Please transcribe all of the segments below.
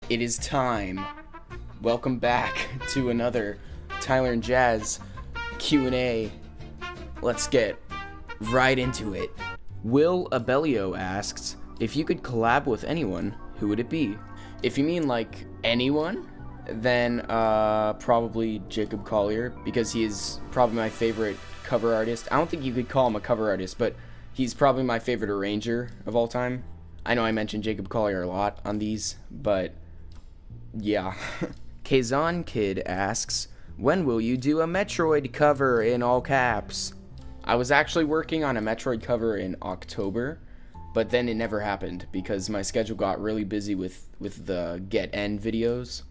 It is time. Welcome back to another TylerNJazz QNA. Let's get right into it. Will Abellio asks, if you could collab with anyone, who would it be? If you mean like anyone, then probably Jacob Collier, because he is probably my favorite cover artist. I don't think you could call him a cover artist, but he's probably my favorite arranger of all time. I know I mentioned Jacob Collier a lot on these, but yeah. Kazan Kid asks, when will you do a Metroid cover in all caps? I was actually working on a Metroid cover in October, but then it never happened because my schedule got really busy with the Get End videos.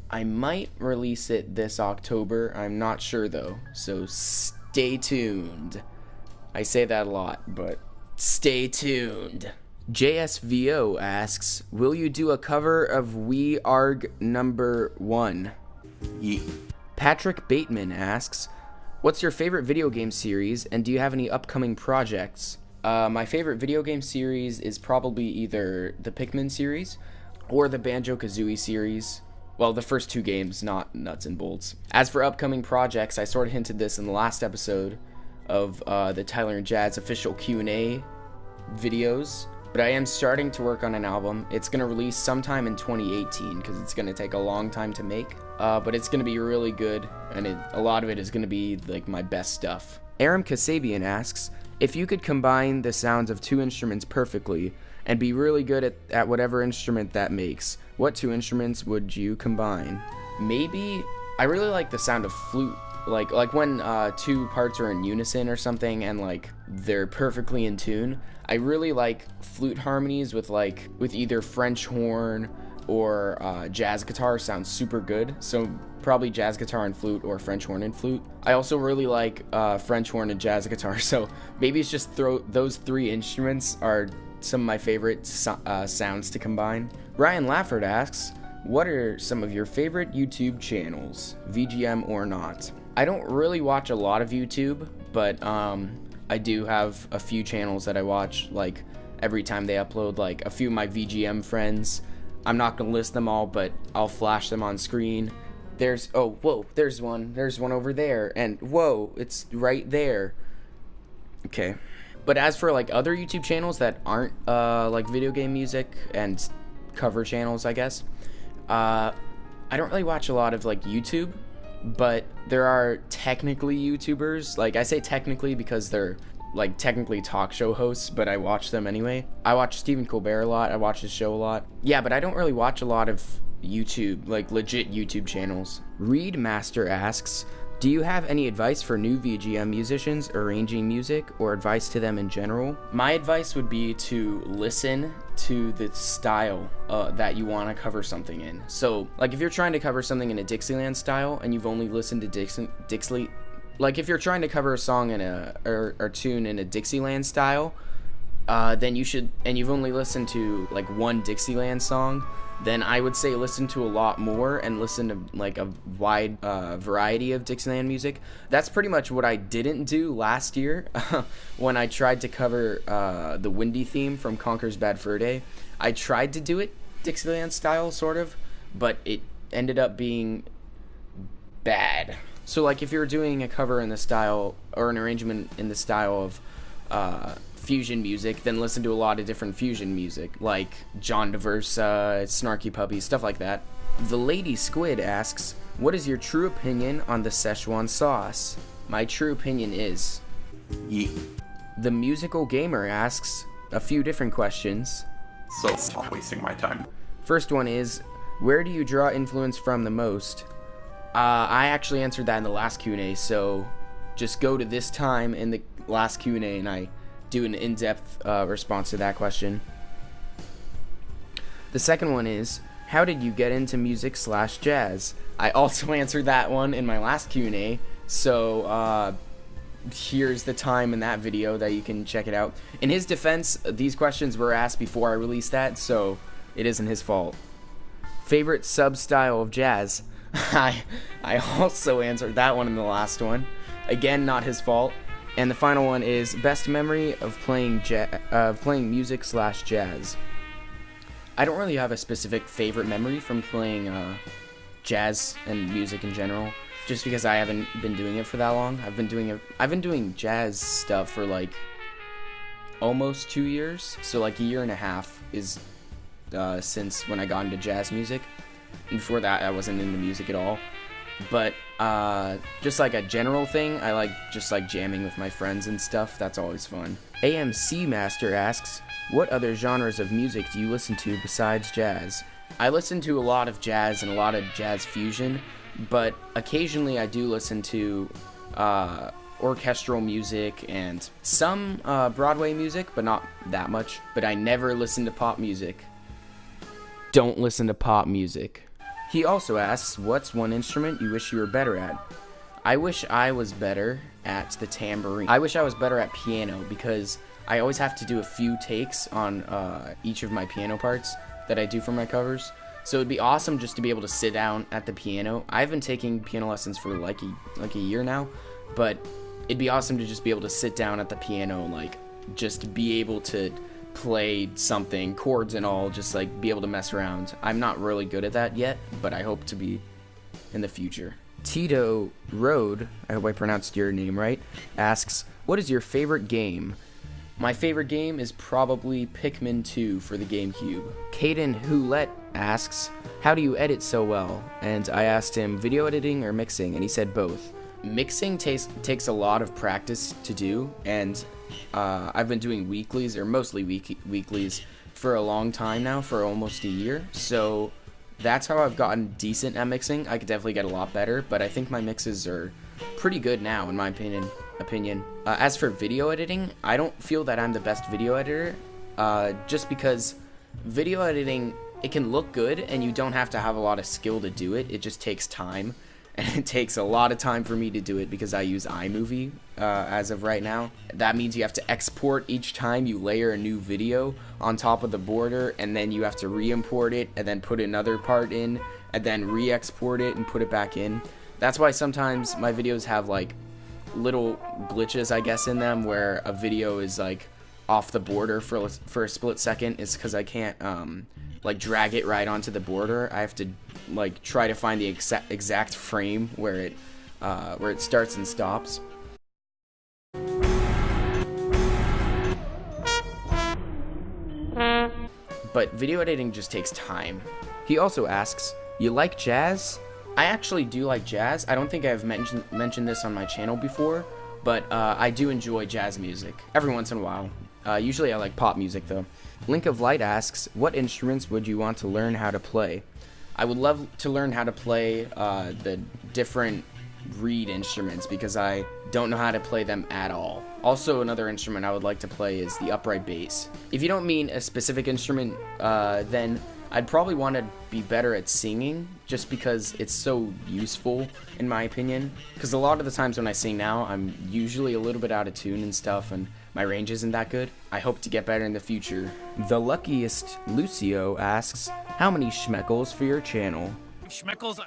I might release it this October, I'm not sure though, so stay tuned. I say that a lot, but stay tuned. JSVO asks, will you do a cover of We Arg number 1? Yeah. Patrick Bateman asks, what's your favorite video game series, and do you have any upcoming projects? My favorite video game series is probably either the Pikmin series or the Banjo-Kazooie series. Well, the first two games, not nuts and bolts. As for upcoming projects, I sort of hinted this in the last episode of the TylerNJazz official Q&A videos, but I am starting to work on an album. It's going to release sometime in 2018 because it's going to take a long time to make, but it's going to be really good, and a lot of it is going to be like my best stuff. Aram Kasabian asks, if you could combine the sounds of two instruments perfectly and be really good at whatever instrument that makes, what two instruments would you combine? Maybe, I really like the sound of flute. Like when two parts are in unison or something and like they're perfectly in tune. I really like flute harmonies with either French horn or jazz guitar. Sounds super good. So probably jazz guitar and flute or French horn and flute. I also really like French horn and jazz guitar. So maybe it's just those three instruments are some of my favorite sounds to combine. Ryan Lafford asks, what are some of your favorite YouTube channels, VGM or not? I don't really watch a lot of YouTube, but I do have a few channels that I watch like every time they upload, like a few of my VGM friends. I'm not gonna list them all, but I'll flash them on screen. There's one over there, and whoa, it's right there. Okay. But as for like other YouTube channels that aren't like video game music and cover channels, I guess, I don't really watch a lot of like YouTube, but there are technically YouTubers. Like I say technically because they're like technically talk show hosts, but I watch them anyway. I watch Stephen Colbert a lot. I watch his show a lot. Yeah, but I don't really watch a lot of YouTube, like legit YouTube channels. Reed Master asks, do you have any advice for new VGM musicians arranging music, or advice to them in general? My advice would be to listen to the style that you want to cover something in. So, like if you're trying to cover something in a Dixieland style and you've only listened to like if you're trying to cover a song in or tune in a Dixieland style, then you should, and you've only listened to like one Dixieland song, then I would say listen to a lot more and listen to like a wide variety of Dixieland music. That's pretty much what I didn't do last year when I tried to cover the Windy theme from Conker's Bad Fur Day. I tried to do it Dixieland style, sort of, but it ended up being bad. So like if you're doing a cover in the style, or an arrangement in the style of fusion music, then listen to a lot of different fusion music, like John Diversa, Snarky Puppy, stuff like that. The Lady Squid asks, what is your true opinion on the Szechuan sauce? My true opinion is... Yeah. The Musical Gamer asks a few different questions. So stop wasting my time. First one is, where do you draw influence from the most? I actually answered that in the last Q&A, so just go to this time in the last Q&A and I do an in-depth response to that question. The second one is, how did you get into music/jazz? I also answered that one in my last Q&A, so here's the time in that video that you can check it out. In his defense, these questions were asked before I released that, so it isn't his fault. Favorite sub-style of jazz? I also answered that one in the last one. Again, not his fault. And the final one is best memory of playing music/jazz. I don't really have a specific favorite memory from playing jazz and music in general, just because I haven't been doing it for that long. I've been doing jazz stuff for like almost 2 years, so like a year and a half is since when I got into jazz music. And before that, I wasn't into music at all. But just like a general thing, I like just like jamming with my friends and stuff. That's always fun. AMC Master asks, what other genres of music do you listen to besides jazz? I listen to a lot of jazz and a lot of jazz fusion, but occasionally I do listen to orchestral music and some Broadway music, but not that much. But I never listen to pop music. Don't listen to pop music. He also asks, what's one instrument you wish you were better at? I wish I was better at the tambourine. I wish I was better at piano, because I always have to do a few takes on each of my piano parts that I do for my covers. So it'd be awesome just to be able to sit down at the piano. I've been taking piano lessons for like a year now, but it'd be awesome to just be able to sit down at the piano, like just be able to play something, chords and all, just like be able to mess around. I'm not really good at that yet, but I hope to be in the future. Tito Road, I hope I pronounced your name right, asks, what is your favorite game? My favorite game is probably Pikmin 2 for the GameCube. Caden Houlette asks, how do you edit so well? And I asked him, video editing or mixing, and he said both. Mixing takes a lot of practice to do, and I've been doing weeklies, or mostly weeklies, for a long time now, for almost a year. So that's how I've gotten decent at mixing. I could definitely get a lot better, but I think my mixes are pretty good now, in my opinion. As for video editing, I don't feel that I'm the best video editor, just because video editing, it can look good, and you don't have to have a lot of skill to do it. It just takes time. And it takes a lot of time for me to do it because I use iMovie as of right now. That means you have to export each time you layer a new video on top of the border, and then you have to re-import it and then put another part in and then re-export it and put it back in. That's why sometimes my videos have like little glitches, I guess, in them, where a video is like off the border for a split second. It's because I can't like drag it right onto the border. I have to like try to find the exact frame where it starts and stops. But video editing just takes time. He also asks, you like jazz? I actually do like jazz. I don't think I've mentioned this on my channel before, but I do enjoy jazz music every once in a while. Usually I like pop music though. Link of Light asks, what instruments would you want to learn how to play? I would love to learn how to play the different reed instruments, because I don't know how to play them at all. Also, another instrument I would like to play is the upright bass. If you don't mean a specific instrument, then I'd probably want to be better at singing, just because it's so useful, in my opinion. Because a lot of the times when I sing now, I'm usually a little bit out of tune and stuff, and my range isn't that good. I hope to get better in the future. The Luckiest Lucio asks, how many shmeckels for your channel? Shmeckels?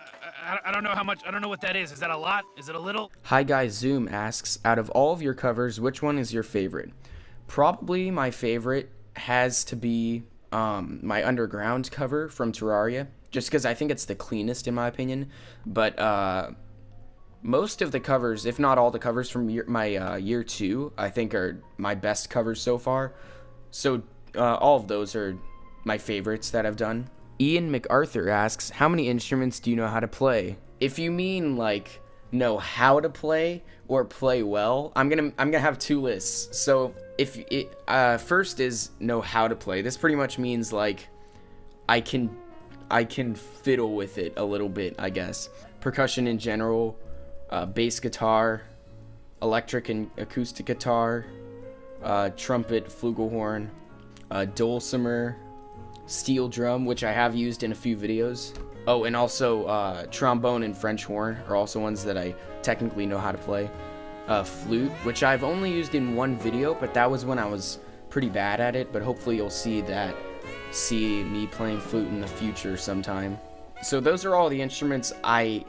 I don't know how much. I don't know what that is. Is that a lot? Is it a little? Hi Guys Zoom asks, out of all of your covers, which one is your favorite? Probably my favorite has to be my Underground cover from Terraria, just because I think it's the cleanest in my opinion. But most of the covers, if not all the covers from my year 2, I think are my best covers so far. So all of those are my favorites that I've done. Ian MacArthur asks, how many instruments do you know how to play? If you mean like know how to play or play well, I'm gonna have two lists. So if it first is know how to play, this pretty much means like I can fiddle with it a little bit, I guess. Percussion in general, bass guitar, electric and acoustic guitar, trumpet, flugelhorn, dulcimer, steel drum, which I have used in a few videos. Oh, and also trombone and French horn are also ones that I technically know how to play. Flute, which I've only used in one video, but that was when I was pretty bad at it, but hopefully you'll see me playing flute in the future sometime. So those are all the instruments I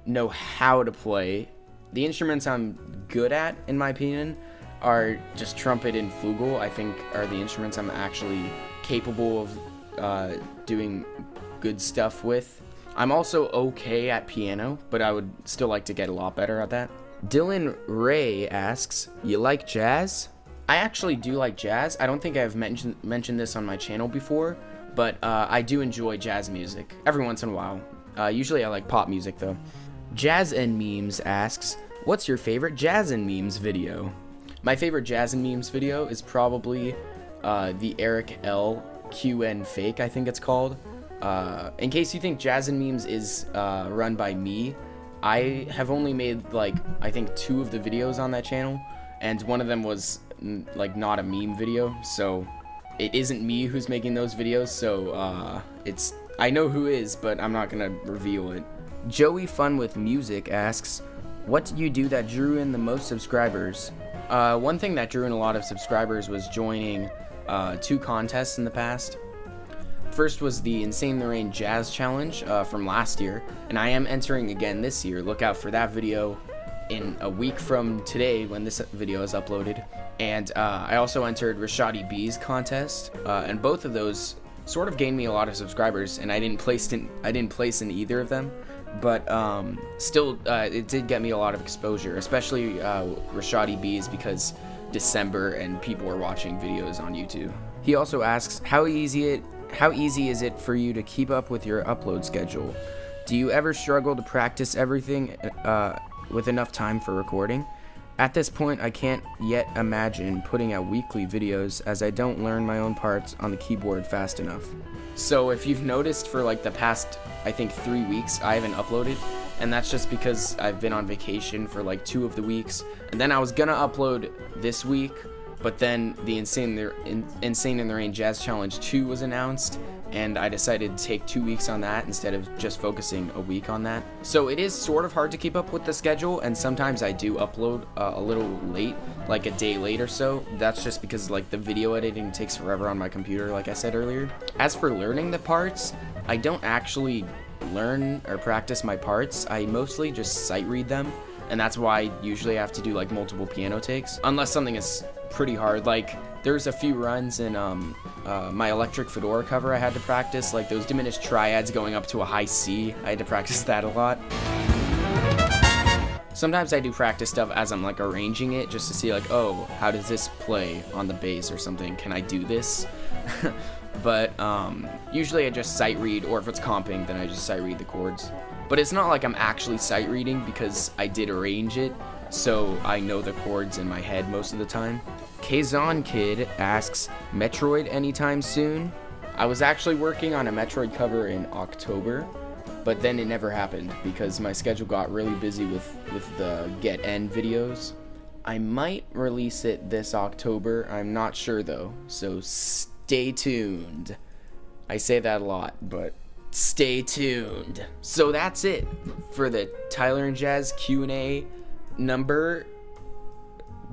know how to play. The instruments I'm good at, in my opinion, are just trumpet and flugel. I think are the instruments I'm actually capable doing good stuff with. I'm also okay at piano, but I would still like to get a lot better at that. Dylan Ray asks, you like jazz? I actually do like jazz. I don't think I've mentioned this on my channel before, but I do enjoy jazz music every once in a while. Usually I like pop music though. Jazz and Memes asks, what's your favorite Jazz and Memes video? My favorite Jazz and Memes video is probably the YA.Li Ke Jaz fake, I think it's called. In case you think Jazz and Memes is run by me, I have only made like I think 2 of the videos on that channel, and one of them was like not a meme video, so it isn't me who's making those videos, so I know who is, but I'm not gonna reveal it. Joey Fun with Music asks, what did you do that drew in the most subscribers? One thing that drew in a lot of subscribers was joining 2 contests in the past. First was the Insane in the Rain Jazz Challenge from last year, and I am entering again this year. Look out for that video in a week from today when this video is uploaded. And I also entered Rashadi B's contest, and both of those sort of gained me a lot of subscribers, and I didn't place in either of them, but still it did get me a lot of exposure, especially Rashadi B's, because December and people were watching videos on YouTube. He also asks, how easy is it for you to keep up with your upload schedule? Do you ever struggle to practice everything with enough time for recording? At this point, I can't yet imagine putting out weekly videos, as I don't learn my own parts on the keyboard fast enough. So if you've noticed, for like the past, I think 3 weeks, I haven't uploaded, and that's just because I've been on vacation for like 2 of the weeks, and then I was gonna upload this week, but then the Insane in the Rain Jazz Challenge 2 was announced, and I decided to take 2 weeks on that instead of just focusing a week on that. So it is sort of hard to keep up with the schedule, and sometimes I do upload a little late, like a day late or so. That's just because like the video editing takes forever on my computer, like I said earlier. As for learning the parts, I don't actually learn or practice my parts. I mostly just sight read them, and that's why I usually have to do like multiple piano takes, unless something is pretty hard. Like there's a few runs in my Electric Fedora cover I had to practice, like those diminished triads going up to a high C. I had to practice that a lot. Sometimes I do practice stuff as I'm like arranging it, just to see like, oh, how does this play on the bass or something? Can I do this? But usually I just sight read, or if it's comping, then I just sight read the chords. But it's not like I'm actually sight reading, because I did arrange it, so I know the chords in my head most of the time. Kazan Kid asks, Metroid anytime soon? I was actually working on a Metroid cover in October, but then it never happened because my schedule got really busy with the Get End videos. I might release it this October, I'm not sure though, so stay tuned. I say that a lot, but stay tuned. So that's it for the TylerNJazz QNA number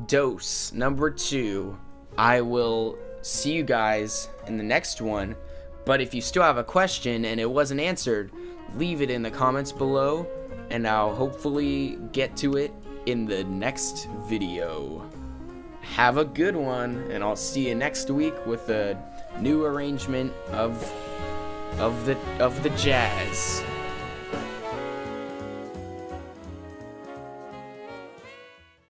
2. I will see you guys in the next one, but if you still have a question and it wasn't answered, leave it in the comments below, and I'll hopefully get to it in the next video. Have a good one, and I'll see you next week with a new arrangement of the jazz.